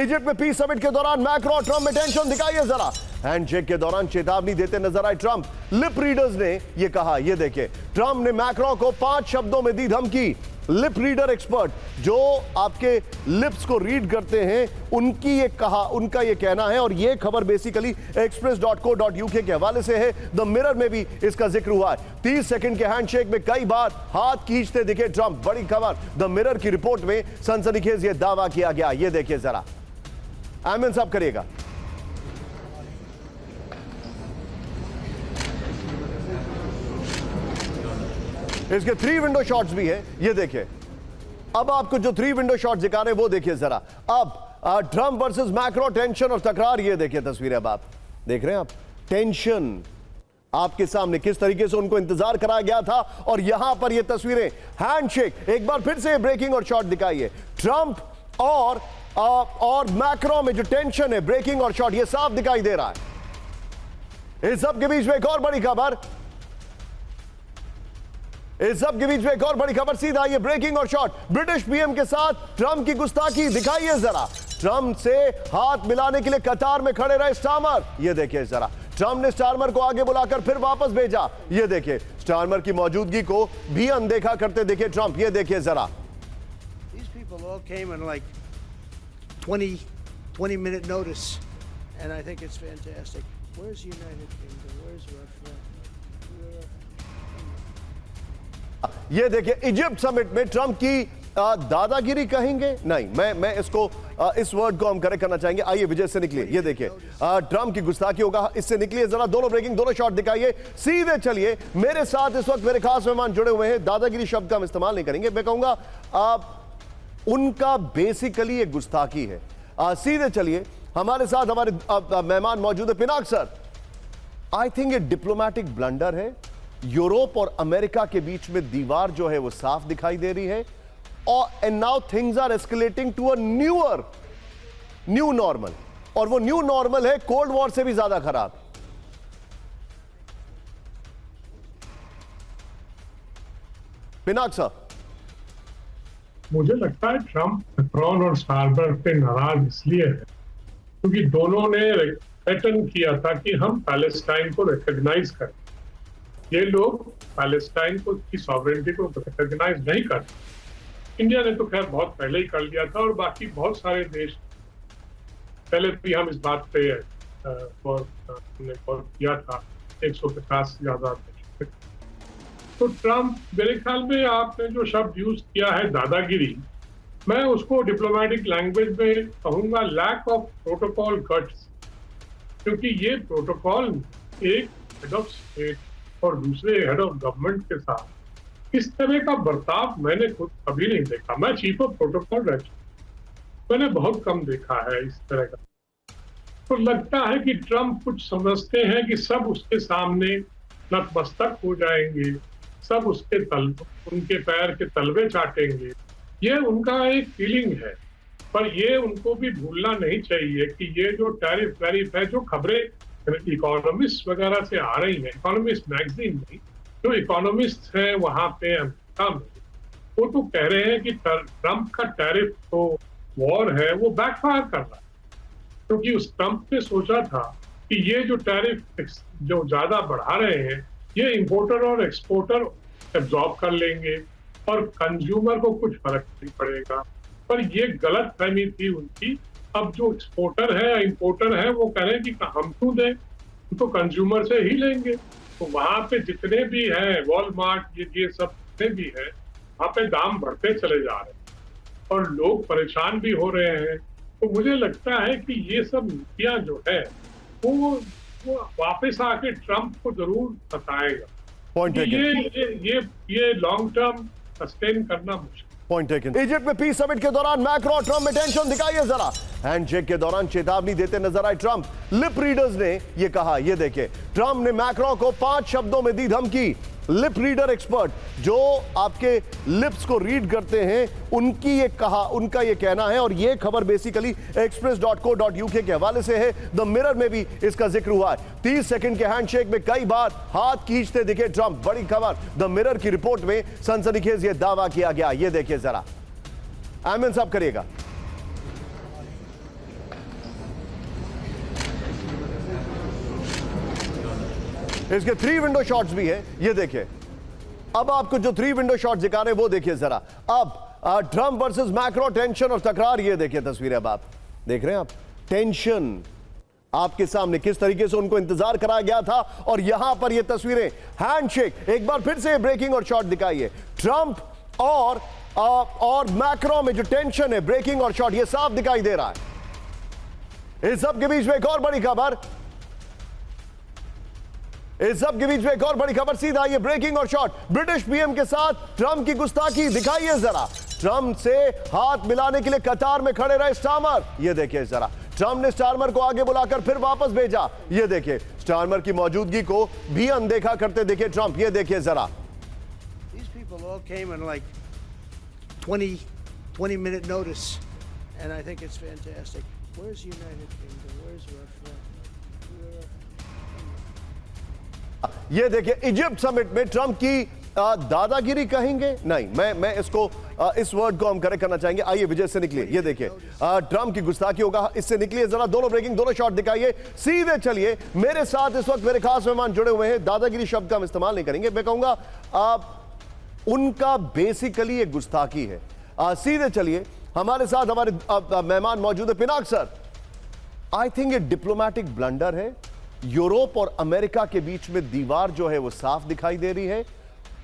Egypt में piece summit के दौरान मैक्रो और ट्रंप में टेंशन दिखाइए जरा। हैंडशेक के दौरान चेतावनी देते नजर आए ट्रंप। लिप रीडर्स ने यह कहा, यह देखिए, ट्रंप ने मैक्रो को 5 शब्दों में दी धमकी। लिप रीडर एक्सपर्ट जो आपके लिप्स को रीड करते हैं उनका ये कहना है, और ये खबर बेसिकली express.co.uk के हवाले से है। द मिरर में भी इसका जिक्र हुआ है। 30 सेकंड के हैंडशेक में कई बार हाथ खींचते दिखे ट्रंप। बड़ी खबर द मिरर की रिपोर्ट में सनसनीखेज ये दावा किया गया। ये देखिए जरा, आमिन साहब करिएगा। इसके 3 विंडो शॉट्स भी है, ये देखिए। अब आपको जो 3 विंडो शॉट्स दिखा रहे हैं वो देखिए जरा। अब ट्रंप वर्सेस मैक्रो, टेंशन और तकरार, ये देखिए तस्वीरें। अब आप देख रहे हैं, आप टेंशन आपके सामने किस तरीके से उनको इंतजार कराया गया था, और यहां पर ये तस्वीरें, हैंडशेक। एक बार फिर से ब्रेकिंग और शॉट दिखाइए। ट्रंप और मैक्रो में जो टेंशन है, ब्रेकिंग और शॉट, ये साफ दिखाई दे रहा है। इस सब के बीच में एक और बड़ी खबर, सीधा ये ब्रेकिंग और शॉट। ब्रिटिश पीएम के साथ ट्रंप की गुस्ताखी दिखाइए जरा। ट्रंप से हाथ मिलाने के लिए कतार में खड़े रहे स्टारमर, ये देखिए जरा। ट्रंप ने स्टारमर को आगे बुलाकर फिर वापस भेजा, ये देखिए। स्टारमर की मौजूदगी को भी अनदेखा करते दिखे ट्रंप, ये देखिए जरा। 20-minute notice, and I think it's fantastic. Where's the United Kingdom? Where's Russia? ये देखिए, इजिप्ट समिट में ट्रंप की दादागिरी कहेंगे, नहीं, मैं इसको इस वर्ड को हम करेक्ट करना चाहेंगे। आइए विजय से निकलिए, ये देखिए। ट्रंप की गुस्ताखी होगा, इससे निकलिए जरा। दोनों ब्रेकिंग, दोनों शॉट दिखाइए। सीधे चलिए, मेरे साथ इस वक्त मेरे खास मेहमान जुड़े हुए हैं। दादागिरी शब्द का हम इस्तेमाल नहीं करेंगे, मैं कहूंगा उनका बेसिकली एक गुस्ताखी है। सीधे चलिए, हमारे साथ हमारे मेहमान मौजूद है। पिनाक सर, आई थिंक ये डिप्लोमैटिक ब्लंडर है। यूरोप और अमेरिका के बीच में दीवार जो है वो साफ दिखाई दे रही है, और and now things are escalating to a new normal, और वो न्यू नॉर्मल है कोल्ड वॉर से भी ज्यादा खराब। पिनाक साहब, मुझे लगता है ट्रंप मैक्रोन और स्टारमर पे नाराज इसलिए है क्योंकि दोनों ने थ्रेटन किया था कि हम पैलेस्टाइन को रिकॉग्नाइज करें। ये लोग पैलेस्टाइन को की सॉवरेनिटी को रिकॉग्नाइज नहीं करते। इंडिया ने तो खैर बहुत पहले ही कर लिया था, और बाकी बहुत सारे देश पहले भी हम इस बात पे हमने गौर किया था। 150 ज्यादा देश। तो ट्रंप, मेरे ख्याल में आपने जो शब्द यूज किया है दादागिरी, मैं उसको डिप्लोमेटिक लैंग्वेज में कहूंगा लैक ऑफ प्रोटोकॉल गट्स, क्योंकि ये प्रोटोकॉल एक हेड ऑफ स्टेट और दूसरे हेड ऑफ गवर्नमेंट के साथ इस तरह का बर्ताव मैंने खुद कभी नहीं देखा। मैं चीफ ऑफ प्रोटोकॉल रह चुका, मैंने बहुत कम देखा है इस तरह का। तो लगता है कि ट्रंप कुछ समझते हैं कि सब उसके सामने नतमस्तक हो जाएंगे, सब उनके पैर के तलवे चाटेंगे। ये उनका एक फीलिंग है, पर ये उनको भी भूलना नहीं चाहिए कि ये जो टैरिफ वैरिफ है, जो खबरें इकोनॉमिस्ट वगैरह से आ रही है, इकोनॉमिस्ट मैगजीन में, जो इकोनॉमिस्ट हैं वहां पे अमेरिका में, वो तो कह रहे हैं कि ट्रंप का टैरिफ तो वॉर है वो बैकफायर कर रहा है, क्योंकि उस ट्रंप ने सोचा था कि ये जो टैरिफ जो ज्यादा बढ़ा रहे हैं ये इंपोर्टर और एक्सपोर्टर एब्जॉर्ब कर लेंगे और कंज्यूमर को कुछ फर्क नहीं पड़ेगा। पर ये गलत फहमी थी उनकी। अब जो एक्सपोर्टर है, इंपोर्टर है, वो कह रहे हैं कि हम क्यों दें, हम तो कंज्यूमर से ही लेंगे। तो वहां पे जितने भी हैं, वॉलमार्ट, ये सब जितने भी हैं, वहां पे दाम बढ़ते चले जा रहे हैं और लोग परेशान भी हो रहे हैं। तो मुझे लगता है कि ये सब नीतियां जो है वो वापस आके ट्रंप को जरूर बताएगा। पॉइंट ये लॉन्ग टर्म सस्टेन करना मुश्किल। Point taken. इजिप्ट में पीस समिट के दौरान मैक्रो और ट्रंप में टेंशन दिखाइए जरा। हैंडशेक के दौरान चेतावनी देते नजर आए ट्रंप। लिप रीडर्स ने यह कहा, यह देखिए, ट्रंप ने मैक्रो को 5 शब्दों में दी धमकी। लिप रीडर एक्सपर्ट जो आपके लिप्स को रीड करते हैं उनका ये कहना है, और ये खबर बेसिकली express.co.uk के हवाले से है। द मिरर में भी इसका जिक्र हुआ है। 30 सेकंड के हैंडशेक में कई बार हाथ खींचते दिखे ट्रंप। बड़ी खबर द मिरर की रिपोर्ट में सनसनीखेज ये दावा किया गया। ये देखिए जरा, आमिन साहब करिएगा। इसके 3 विंडो शॉट्स भी हैं, ये देखिए। अब आपको जो 3 विंडो शॉट्स दिखा रहे हैं वो देखिए जरा। अब ट्रंप वर्सेस मैक्रो, टेंशन और तकरार, ये देखिए तस्वीरें। अब आप देख रहे हैं, आप टेंशन आपके सामने, किस तरीके से उनको इंतजार कराया गया था। और यहां पर ये तस्वीरें, हैंडशेक, एक बार फिर से ब्रेकिंग और शॉट दिखाइए। ट्रंप और मैक्रो में जो टेंशन है, ब्रेकिंग और शॉट, ये साफ दिखाई दे रहा है। इस सब के बीच में एक और बड़ी खबर, सीधा ये ब्रेकिंग और शॉट। ब्रिटिश पीएम के साथ ट्रंप की गुस्ताखी, दिखाइए जरा। ट्रंप से हाथ मिलाने के लिए कतार में खड़े रहे स्टारमर, ये देखिए जरा। ट्रंप ने स्टारमर को आगे बुलाकर फिर वापस भेजा, ये देखिए। स्टारमर की मौजूदगी को भी अनदेखा करते दिखे ट्रंप, ये देखिए जरा। These people all came in like 20-minute notice, and I think it's fantastic. Where's the United Kingdom? Where's Russia? ये देखिए, इजिप्ट समिट में ट्रंप की दादागिरी कहेंगे, नहीं, मैं इसको इस वर्ड को हम करेक्ट करना चाहेंगे। आइए विजय से निकलिए, ये देखिए। ट्रंप की गुस्ताखी होगा, इससे निकलिए जरा। दोनों ब्रेकिंग, दोनों शॉट दिखाइए, सीधे चलिए। मेरे साथ इस वक्त मेरे खास मेहमान जुड़े हुए हैं। दादागिरी शब्द का हम इस्तेमाल नहीं करेंगे, मैं कहूंगा उनका बेसिकली एक गुस्ताखी है। सीधे चलिए, हमारे साथ हमारे मेहमान मौजूद है। पिनाक सर, आई थिंक ये डिप्लोमैटिक ब्लंडर है। यूरोप और अमेरिका के बीच में दीवार जो है वो साफ दिखाई दे रही है।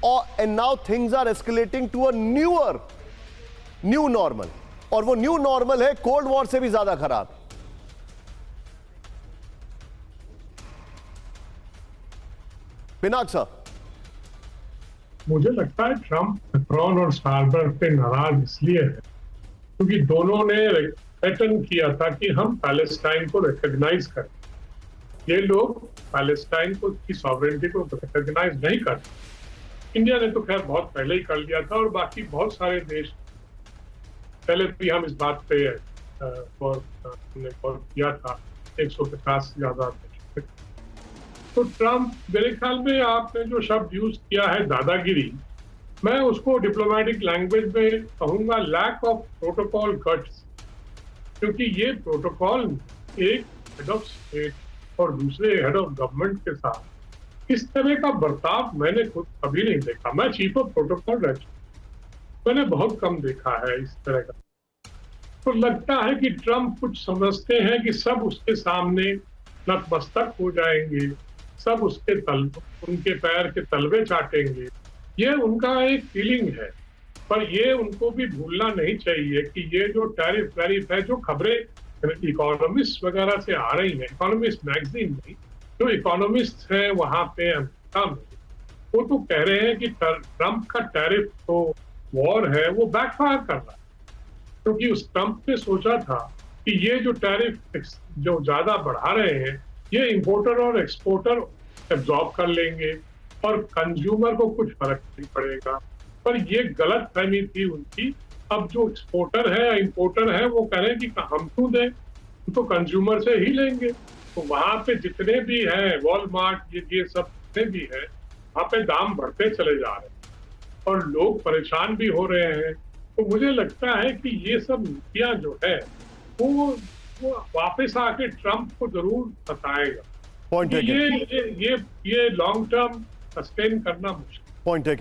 और and now things are escalating to a new normal, और वो न्यू नॉर्मल है कोल्ड वॉर से भी ज्यादा खराब। पिनाक सर, मुझे लगता है ट्रंप मैक्रोन और स्टारमर पे नाराज इसलिए है क्योंकि दोनों ने थ्रेटन किया था कि हम पैलेस्टाइन को रिकॉग्नाइज करें। ये लोग पैलेस्टाइन को की सॉवरेनिटी को रिकॉग्नाइज नहीं करते। इंडिया ने तो खैर बहुत पहले ही कर लिया था, और बाकी बहुत सारे देश पहले भी हम इस बात पे हमने गौर किया था। 150 से ज्यादा देश। तो ट्रंप, मेरे ख्याल में आपने जो शब्द यूज किया है दादागिरी, मैं उसको डिप्लोमेटिक लैंग्वेज में कहूंगा लैक ऑफ प्रोटोकॉल गट्स। क्योंकि ये प्रोटोकॉल एक हेड ऑफ स्टेट और दूसरे हेड ऑफ गवर्नमेंट के साथ इस तरह का बर्ताव मैंने खुद कभी नहीं देखा। मैं चीफ ऑफ प्रोटोकॉल रह चुका, मैंने बहुत कम देखा है इस तरह का। तो लगता है कि ट्रंप कुछ समझते हैं कि सब उसके सामने नतमस्तक हो जाएंगे, सब उनके पैर के तलवे चाटेंगे। ये उनका एक फीलिंग है। पर ये उनको भी भूलना नहीं चाहिए कि ये जो टैरिफ वैरिफ है, जो खबरें इकोनॉमिस्ट वगैरह से आ रही हैं, इकोनॉमिस्ट मैगजीन में, जो इकोनॉमिस्ट हैं वहां पे अमेरिका में, वो तो कह रहे हैं कि ट्रंप का टैरिफ तो वॉर है वो बैकफायर कर रहा है। क्योंकि उस ट्रंप ने सोचा था कि ये जो टैरिफ जो ज्यादा बढ़ा रहे हैं, ये इंपोर्टर और एक्सपोर्टर एब्जॉर्ब कर लेंगे और कंज्यूमर को कुछ फर्क नहीं पड़ेगा। पर ये गलत फहमी थी उनकी। अब जो एक्सपोर्टर है, इंपोर्टर है, वो कह रहे हैं कि हम क्यों दें, हम तो कंज्यूमर से ही लेंगे। तो वहां पे जितने भी हैं, वॉलमार्ट, ये सब जितने भी हैं, वहां पे दाम बढ़ते चले जा रहे हैं और लोग परेशान भी हो रहे हैं। तो मुझे लगता है कि ये सब नीतियां जो है वो वापस आके ट्रंप को जरूर बताएगा। पॉइंट ये लॉन्ग टर्म सस्टेन करना मुश्किल। Point taken.